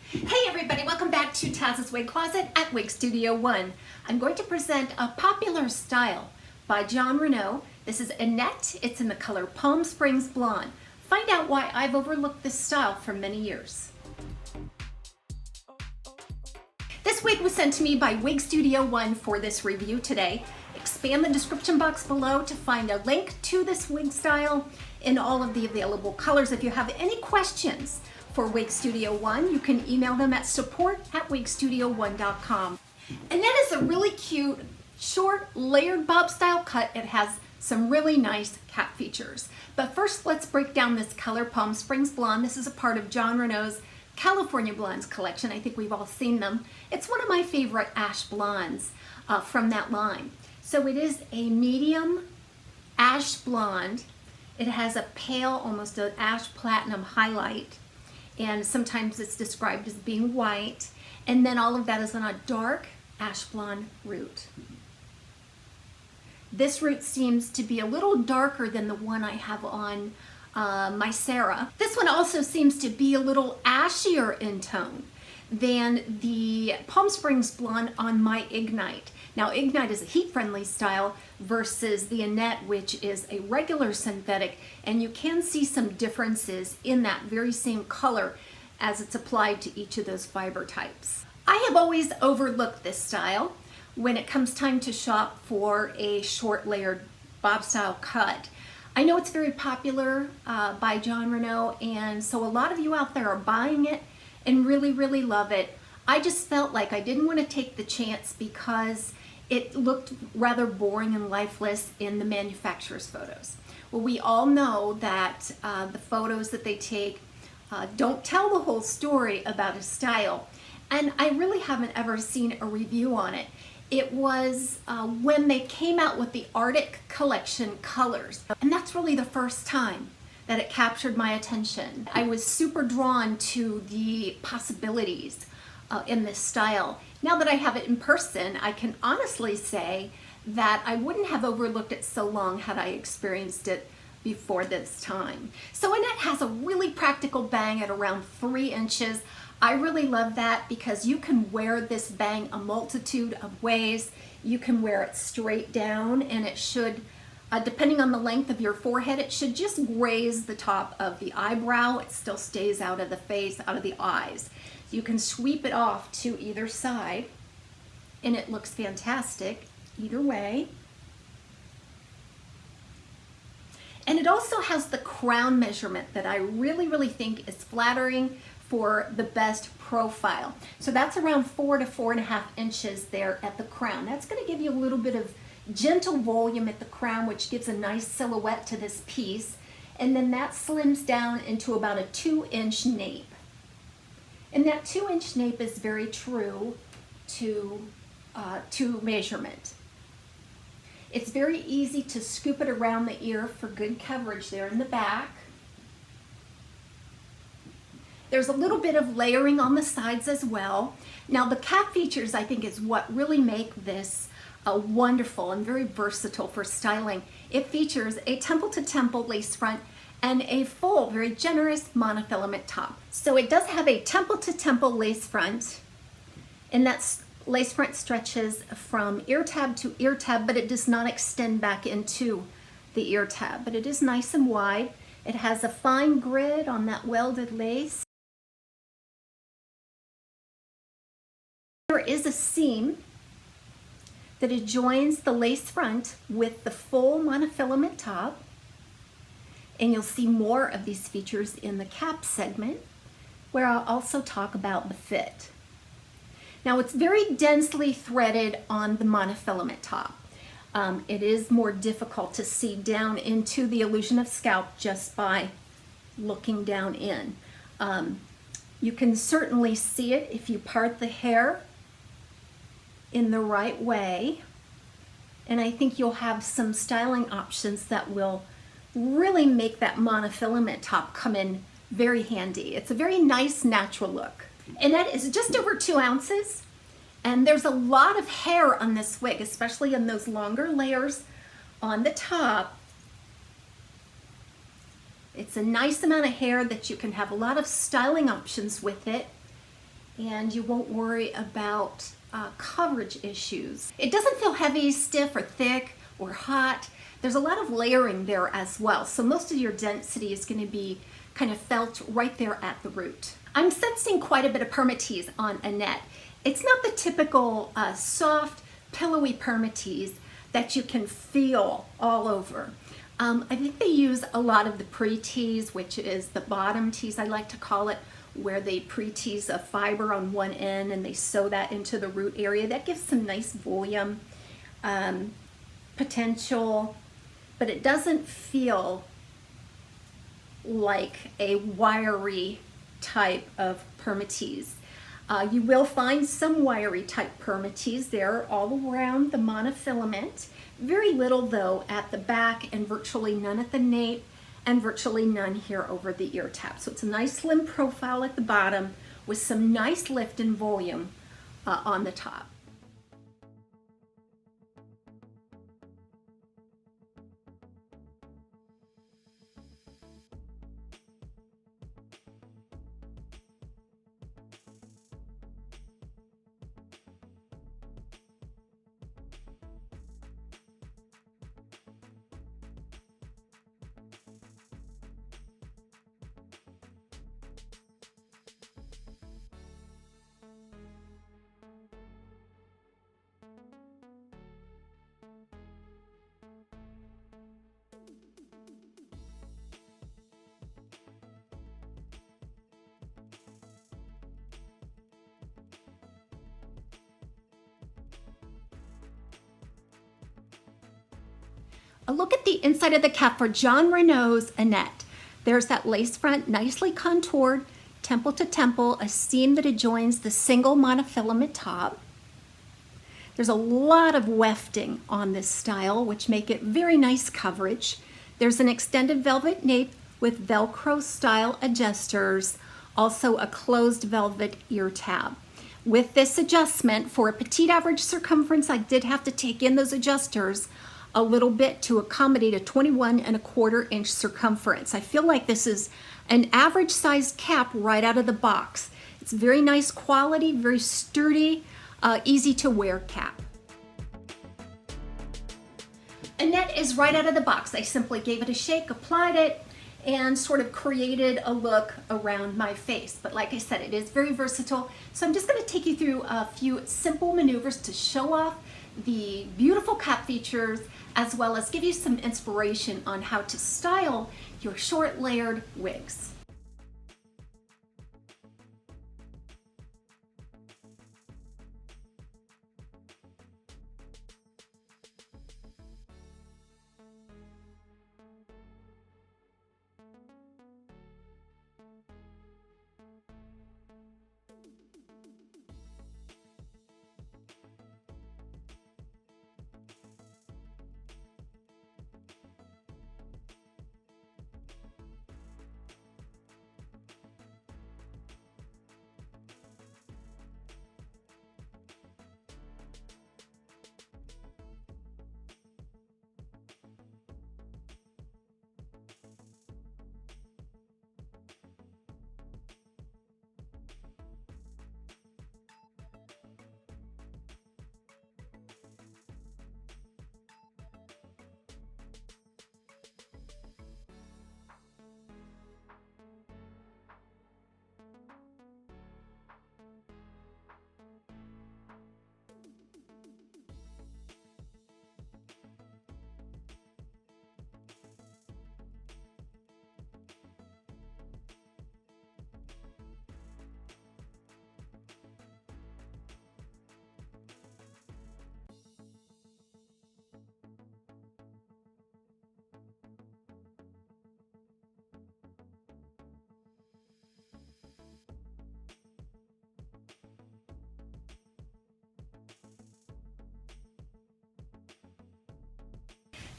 Hey everybody, welcome back to Taz's Wig Closet at Wig Studio One. I'm going to present a popular style by Jon Renau. This is Annette. It's in the color Palm Springs Blonde. Find out why I've overlooked this style for many years. This wig was sent to me by Wig Studio One for this review today. Expand the description box below to find a link to this wig style in all of the available colors. If you have any questions for Wig Studio One, you can email them at support@wigstudio1.com. Annette is a really cute, short, layered bob style cut. It has some really nice cap features. But first, let's break down this color, Palm Springs Blonde. This is a part of Jon Renau's California Blondes collection. I think we've all seen them. It's one of my favorite ash blondes from that line. So it is a medium ash blonde. It has a pale, almost an ash platinum highlight, and sometimes it's described as being white, and then all of that is on a dark ash blonde root. This root seems to be a little darker than the one I have on my Sarah. This one also seems to be a little ashier in tone than the Palm Springs Blonde on my Ignite. Now, Ignite is a heat-friendly style versus the Annette, which is a regular synthetic, and you can see some differences in that very same color as it's applied to each of those fiber types. I have always overlooked this style when it comes time to shop for a short layered bob style cut. I know it's very popular by Jon Renau, and so a lot of you out there are buying it and really love it. I just felt like I didn't want to take the chance because it looked rather boring and lifeless in the manufacturer's photos. Well, we all know that the photos that they take don't tell the whole story about a style, and I really haven't ever seen a review on it. It was when they came out with the Arctic collection colors, and that's really the first time that it captured my attention. I was super drawn to the possibilities in this style. Now that I have it in person, I can honestly say that I wouldn't have overlooked it so long had I experienced it before this time. So Annette has a really practical bang at around 3 inches. I really love that because you can wear this bang a multitude of ways. You can wear it straight down, and it should, depending on the length of your forehead, it should just graze the top of the eyebrow. It still stays out of the face, out of the eyes. You can sweep it off to either side, and it looks fantastic either way. And it also has the crown measurement that I really think is flattering for the best profile. So that's around 4 to 4.5 inches there at the crown. That's going to give you a little bit of gentle volume at the crown, which gives a nice silhouette to this piece. And then that slims down into about a 2-inch nape. And that 2-inch nape is very true to measurement. It's very easy to scoop it around the ear for good coverage there in the back. There's a little bit of layering on the sides as well. Now the cap features, I think, is what really make this wonderful and very versatile for styling. It features a temple-to-temple lace front and a full, very generous monofilament top. So it does have a temple-to-temple lace front, and that lace front stretches from ear tab to ear tab, but it does not extend back into the ear tab, but it is nice and wide. It has a fine grid on that welded lace. There is a seam that adjoins the lace front with the full monofilament top, and you'll see more of these features in the cap segment, where I'll also talk about the fit. Now it's very densely threaded on the monofilament top. It is more difficult to see down into the illusion of scalp just by looking down in. You can certainly see it if you part the hair in the right way, and I think you'll have some styling options that will really make that monofilament top come in very handy. It's a very nice natural look. And that is just over 2 ounces, and there's a lot of hair on this wig, especially in those longer layers on the top. It's a nice amount of hair that you can have a lot of styling options with it. and you won't worry about coverage issues. It doesn't feel heavy, stiff, or thick, or hot. There's a lot of layering there as well, so most of your density is going to be kind of felt right there at the root. I'm sensing quite a bit of permatease on Annette. It's not the typical soft, pillowy permatease that you can feel all over. I think they use a lot of the pre-tease, which is the bottom tease, I like to call it, where they pre-tease a fiber on one end and they sew that into the root area. That gives some nice volume potential, but it doesn't feel like a wiry type of permatease. You will find some wiry type permatease there all around the monofilament. Very little though at the back, and virtually none at the nape, and virtually none here over the ear tab. So it's a nice slim profile at the bottom with some nice lift and volume on the top. A look at the inside of the cap for Jon Renau's Annette. There's that lace front, nicely contoured, temple to temple, a seam that adjoins the single monofilament top. There's a lot of wefting on this style, which make it very nice coverage. There's an extended velvet nape with Velcro style adjusters, also a closed velvet ear tab. With this adjustment, for a petite average circumference, I did have to take in those adjusters a little bit to accommodate a 21¼ inch circumference. I feel like this is an average sized cap right out of the box. It's very nice quality, very sturdy, easy to wear cap. Annette is right out of the box. I simply gave it a shake, applied it, and sort of created a look around my face. But like I said, it is very versatile. So I'm just going to take you through a few simple maneuvers to show off the beautiful cap features, as well as give you some inspiration on how to style your short layered wigs.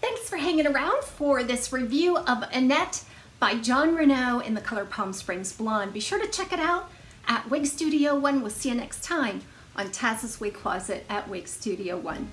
Thanks for hanging around for this review of Annette by Jon Renau in the color Palm Springs Blonde. Be sure to check it out at Wig Studio One. We'll see you next time on TAZ's Wig Closet at Wig Studio One.